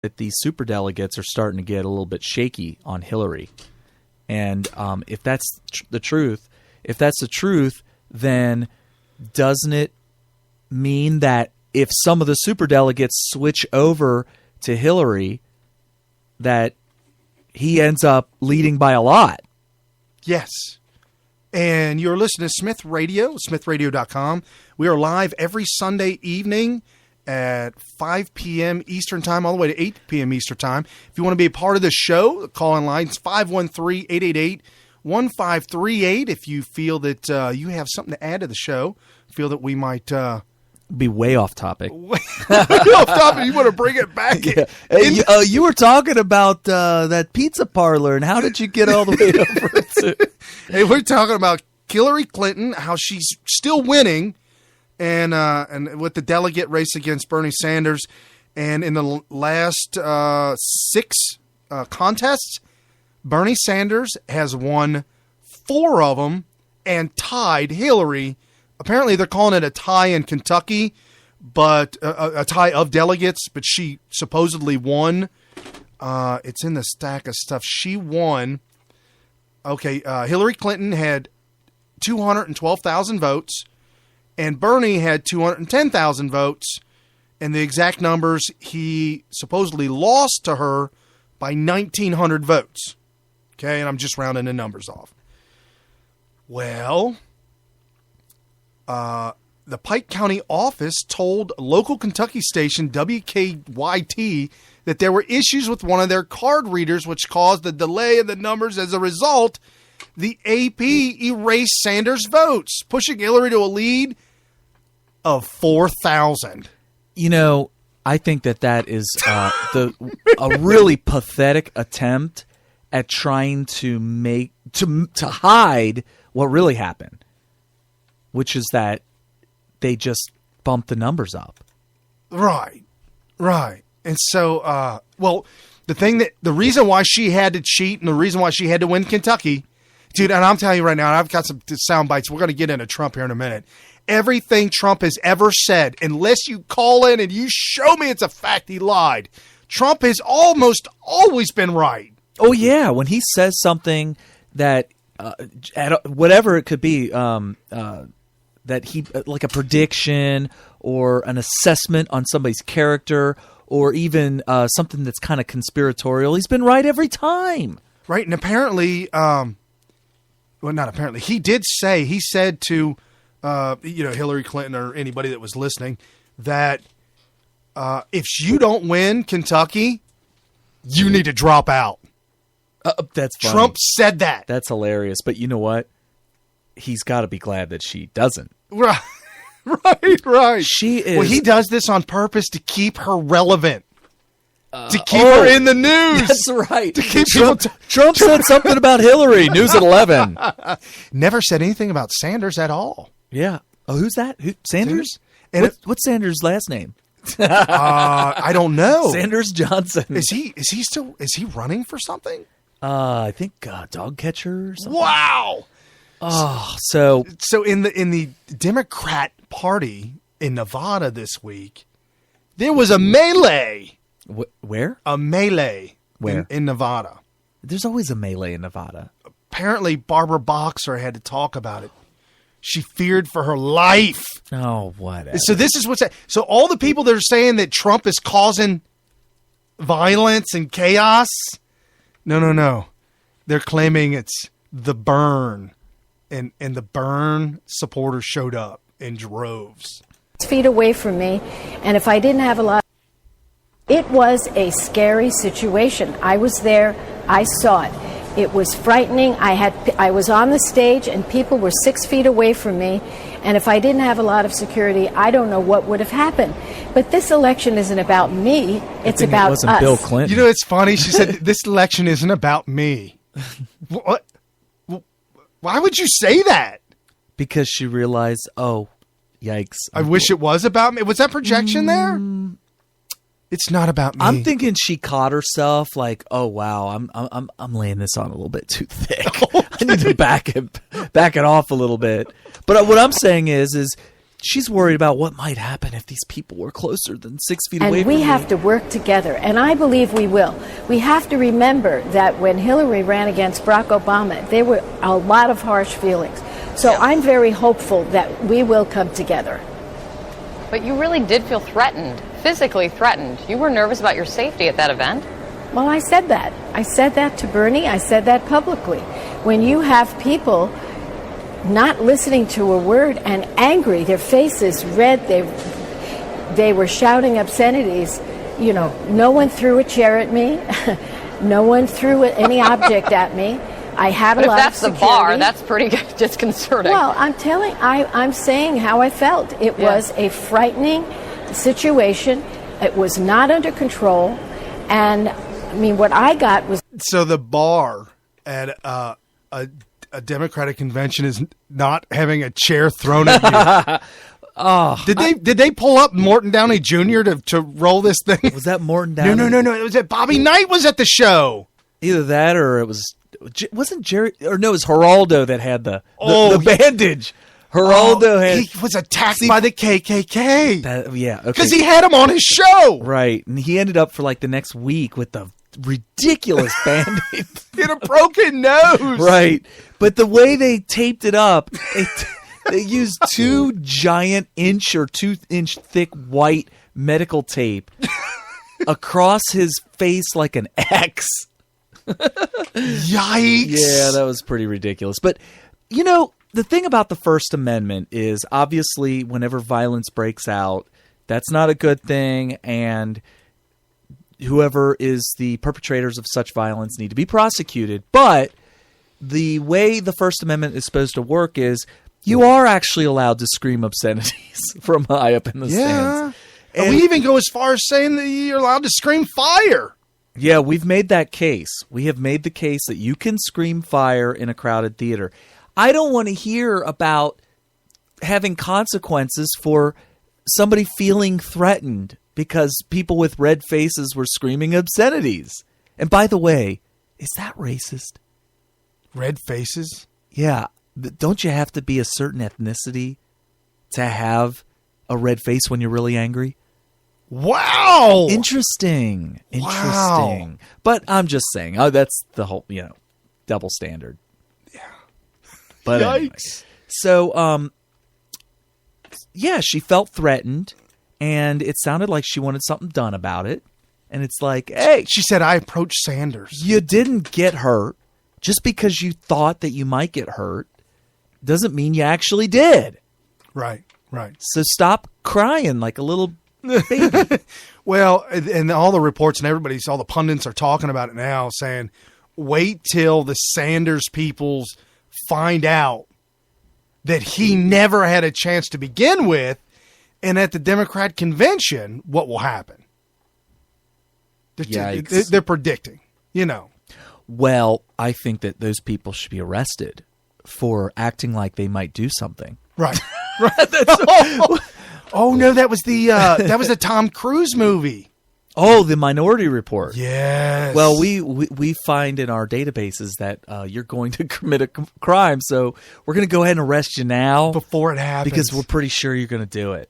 that these superdelegates are starting to get a little bit shaky on Hillary. And if that's the truth, then doesn't it mean that if some of the superdelegates switch over to Hillary, that he ends up leading by a lot? Yes. And you're listening to Smith Radio, smithradio.com. We are live every Sunday evening at 5 p.m. Eastern Time, all the way to 8 p.m. Eastern Time. If you want to be a part of the show, the call-in line is 513-888-1538. If you feel that you have something to add to the show, feel that we might... be way off topic. Way off topic. You want to bring it back? Yeah. Hey, you were talking about that pizza parlor, and how did you get all the way over to... Hey, we're talking about Hillary Clinton, how she's still winning, and with the delegate race against Bernie Sanders. And in the last 6 contests, Bernie Sanders has won 4 of them and tied Hillary. Apparently, they're calling it a tie in Kentucky, but a tie of delegates, but she supposedly won. It's in the stack of stuff. She won. Okay, Hillary Clinton had 212,000 votes, and Bernie had 210,000 votes. And the exact numbers, he supposedly lost to her by 1,900 votes. Okay, and I'm just rounding the numbers off. Well... the Pike County office told local Kentucky station WKYT that there were issues with one of their card readers, which caused the delay in the numbers. As a result, the AP erased Sanders' votes, pushing Hillary to a lead of 4,000. You know, I think that is a really pathetic attempt at trying to make to hide what really happened, which is that they just bumped the numbers up. Right. And so, the reason why she had to cheat and the reason why she had to win Kentucky, dude, and I'm telling you right now, and I've got some sound bites. We're going to get into Trump here in a minute. Everything Trump has ever said, unless you call in and you show me it's a fact he lied, Trump has almost always been right. Oh, yeah. When he says something that, whatever it could be, that he, like a prediction or an assessment on somebody's character or even something that's kind of conspiratorial, he's been right every time. Right. And apparently, not apparently, he said to, Hillary Clinton or anybody that was listening that if you don't win Kentucky, you need to drop out. That's funny. Trump said that. That's hilarious. But you know what? He's got to be glad that she doesn't. Right. She is. Well, he does this on purpose to keep her relevant. To keep her in the news. That's right. To keep Trump said something about Hillary. News at 11. Never said anything about Sanders at all. Yeah. Oh, who's that? Sanders? And what's Sanders' last name? I don't know. Sanders Johnson. Is he running for something? I think dog catcher or something. Wow. Oh, so in the Democrat Party in Nevada this week, there was a melee. Where? A melee. Where? In Nevada. There's always a melee in Nevada. Apparently, Barbara Boxer had to talk about it. She feared for her life. Oh, whatever. So this is what's... So all the people that are saying that Trump is causing violence and chaos... No. They're claiming it's the burn. And the burn supporters showed up in droves. 6 feet away from me, and if I didn't have a lot... It was a scary situation. I was there. I saw it. It was frightening. I was on the stage, and people were 6 feet away from me, and if I didn't have a lot of security, I don't know what would have happened. But this election isn't about me. It's about us. It wasn't Bill Clinton. You know, it's funny. She said, this election isn't about me. What? Why would you say that? Because she realized, oh, yikes. I wish it was about me. Was that projection there? It's not about me. I'm thinking she caught herself like, oh wow, I'm laying this on a little bit too thick. I need to back it off a little bit. But what I'm saying is she's worried about what might happen if these people were closer than 6 feet away And from we me. have to work together, and I believe we will. We have to remember that when Hillary ran against Barack Obama, there were a lot of harsh feelings. So I'm very hopeful that we will come together. But you really did feel threatened, physically threatened. You were nervous about your safety at that event. Well, I said that. I said that to Bernie. I said that publicly. When you have people not listening to a word and angry, their faces red, they were shouting obscenities. You know, no one threw a chair at me. No one threw any object at me. I had a But lot if that's of the security. bar, that's pretty disconcerting. Well, I'm saying how I felt. It was a frightening situation. It was not under control. And, I mean, what I got was... So the bar at a Democratic convention is not having a chair thrown at you. Oh, Did they pull up Morton Downey Jr. to roll this thing? was that Morton Downey? No. It was at Bobby Knight was at the show. Either that or it wasn't Jerry, or no, it was Geraldo that had the bandage. Geraldo had... He was attacked by the KKK. Yeah, okay. Because he had him on his show. Right, and he ended up for like the next week with the ridiculous bandage. He had a broken nose. Right, but the way they taped it up, they used 2 giant 2-inch thick white medical tape across his face like an X. Yikes. Yeah, that was pretty ridiculous. But, you know, the thing about the First Amendment is obviously whenever violence breaks out, that's not a good thing. And whoever is the perpetrators of such violence need to be prosecuted. But the way the First Amendment is supposed to work is you are actually allowed to scream obscenities from high up in the stands. And we even go as far as saying that you're allowed to scream fire. Yeah, we've made that case. We have made the case that you can scream fire in a crowded theater. I don't want to hear about having consequences for somebody feeling threatened because people with red faces were screaming obscenities. And by the way, is that racist? Red faces? Yeah. Don't you have to be a certain ethnicity to have a red face when you're really angry? Wow. Interesting. Wow. But I'm just saying, that's the whole, double standard. Yeah. But Yikes. anyway. So, she felt threatened, and it sounded like she wanted something done about it. And it's like, hey. She said, I approached Sanders. You didn't get hurt. Just because you thought that you might get hurt doesn't mean you actually did. Right. So stop crying like a little baby. Well, and all the reports and all the pundits are talking about it now, saying, wait till the Sanders peoples find out that he never had a chance to begin with, and at the Democrat convention, what will happen? Yikes. They're predicting, Well, I think that those people should be arrested for acting like they might do something. Right. Oh no, that was the Tom Cruise movie. Oh, the Minority Report. Yes. Well, we find in our databases that you're going to commit a crime, so we're going to go ahead and arrest you now before it happens because we're pretty sure you're going to do it.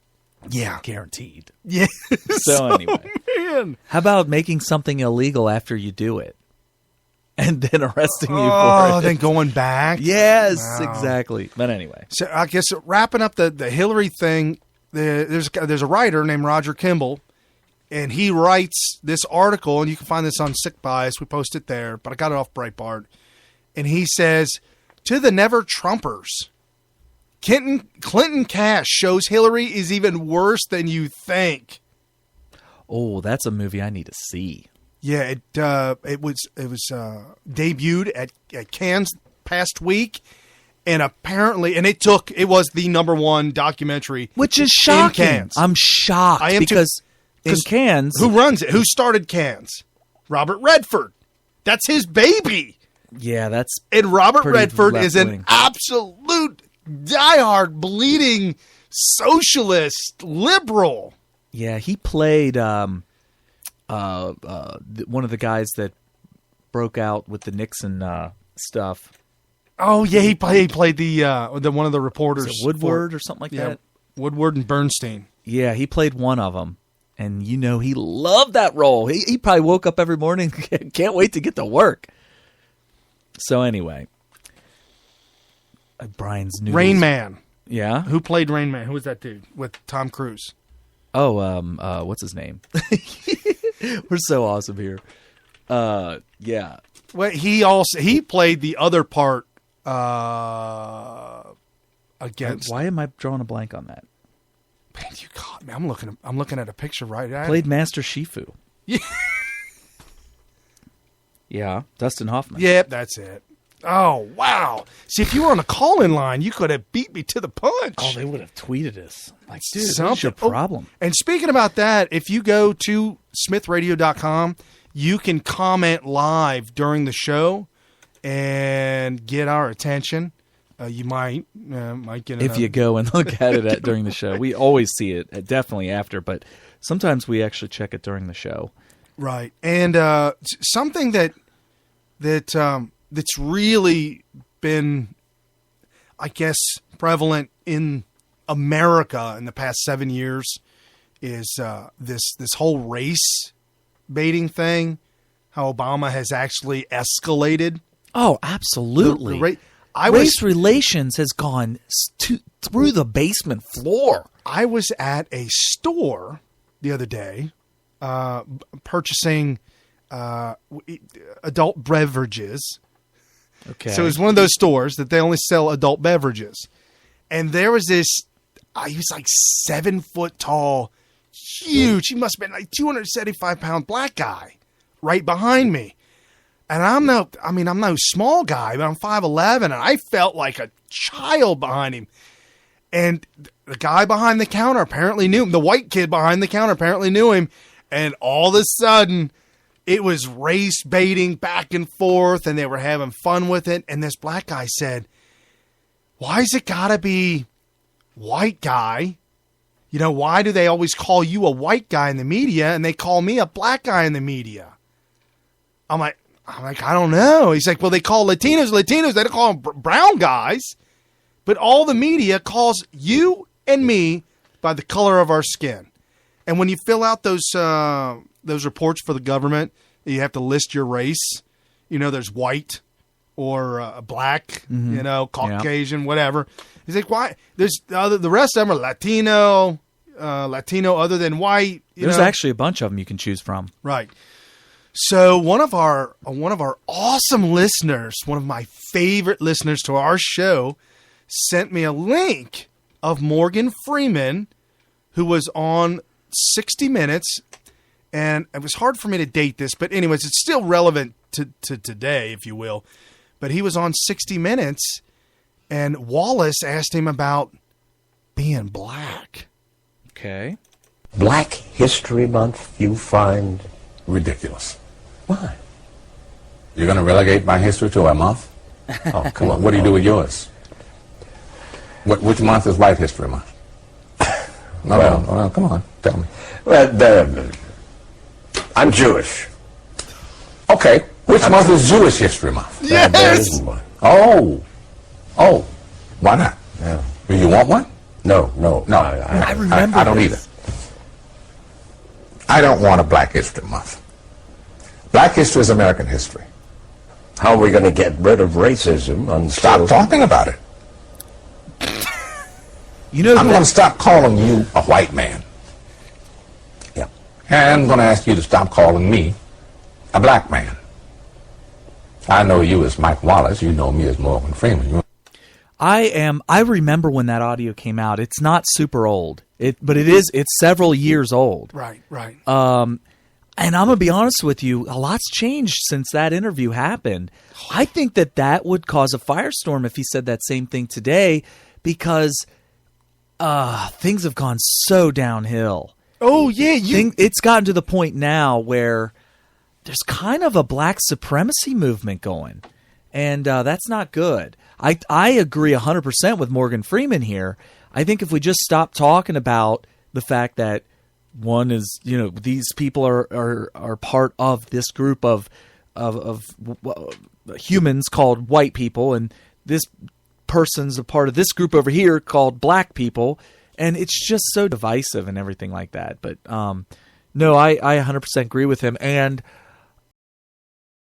Yeah, guaranteed. Yeah. So anyway, man. How about making something illegal after you do it? And then arresting you for it. Oh, then going back? Yes, Wow. Exactly. But anyway. So I guess wrapping up the Hillary thing, there's a writer named Roger Kimball, and he writes this article, and you can find this on Sick Bias. We post it there, but I got it off Breitbart. And he says, to the never Trumpers, Clinton Cash shows Hillary is even worse than you think. Oh, that's a movie I need to see. Yeah, it was debuted at Cannes past week, and apparently, it was the #1 documentary, which is shocking. In Cannes. I'm shocked because in Cannes, who runs it? Who started Cannes? Robert Redford. That's his baby. Yeah, and Robert Redford is left-wing. an absolute diehard, bleeding socialist liberal. Yeah, he played one of the guys that broke out with the Nixon stuff. Oh yeah, he played the one of the reporters, Woodward or something like that. Woodward and Bernstein. Yeah, he played one of them. And he loved that role. He probably woke up every morning, can't wait to get to work. So anyway, Brian's news. Rain Man. Yeah? Who played Rain Man? Who was that dude with Tom Cruise? Oh, what's his name? We're so awesome here. Yeah. Well, he played the other part against. Why am I drawing a blank on that? Man, you caught me. I'm looking at a picture right now. Played Master Shifu. Yeah. Yeah, Dustin Hoffman. Yep, that's it. Oh, wow. See, if you were on a call-in line, you could have beat me to the punch. Oh, they would have tweeted us. Like, dude, Something. what's your problem? And speaking about that, if you go to smithradio.com, you can comment live during the show and get our attention. You might get if you go and look at it during the show. We always see it definitely after, but sometimes we actually check it during the show. Right. And something that's really been, I guess, prevalent in America in the past 7 years is this whole race baiting thing. How Obama has actually escalated. Oh, absolutely. Race relations has gone through the basement floor. I was at a store the other day purchasing adult beverages. Okay. So it was one of those stores that they only sell adult beverages. And there was this, he was like 7 foot tall, huge. He must have been like 275-pound black guy right behind me. And I'm no small guy, but I'm 5'11", and I felt like a child behind him. And the guy behind the counter apparently knew him. The white kid behind the counter apparently knew him. And all of a sudden, it was race baiting back and forth, and they were having fun with it. And this black guy said, "Why's it gotta be white guy? You know, why do they always call you a white guy in the media, and they call me a black guy in the media?" I'm like, I don't know. He's like, well, they call Latinos. They don't call them brown guys. But all the media calls you and me by the color of our skin. And when you fill out those reports for the government, you have to list your race. You know, there's white or black, Caucasian, whatever. He's like, why? There's the rest of them are Latino other than white. There's actually a bunch of them you can choose from. Right. So one of our awesome listeners, one of my favorite listeners to our show, sent me a link of Morgan Freeman, who was on 60 Minutes, and it was hard for me to date this, but anyways, it's still relevant to today, if you will. But he was on 60 Minutes, and Wallace asked him about being black. Okay. Black History Month you find ridiculous. Why? You're going to relegate my history to a month? Oh, come on. What do you do with yours? Which month is White History Month? No, come on, tell me. Well, I'm Jewish. Okay, which month is Jewish History Month? Yes! There isn't one. Oh, why not? Yeah. Do you want one? No. I remember I don't this. either. I don't want a Black History Month. Black history is American history. How are we going to get rid of racism? Stop talking about it. You know, I'm going to stop calling you a white man. Yeah. And I'm going to ask you to stop calling me a black man. I know you as Mike Wallace. You know me as Morgan Freeman. I remember when that audio came out. It's not super old, but it's several years old. Right. And I'm going to be honest with you, a lot's changed since that interview happened. I think that would cause a firestorm if he said that same thing today, because things have gone so downhill. Oh, yeah. It's gotten to the point now where there's kind of a black supremacy movement going, and that's not good. I agree 100% with Morgan Freeman here. I think if we just stop talking about the fact that one is, these people are part of this group of humans called white people, and this person's a part of this group over here called black people, And it's just so divisive and everything like that. But no, I 100% agree with him. And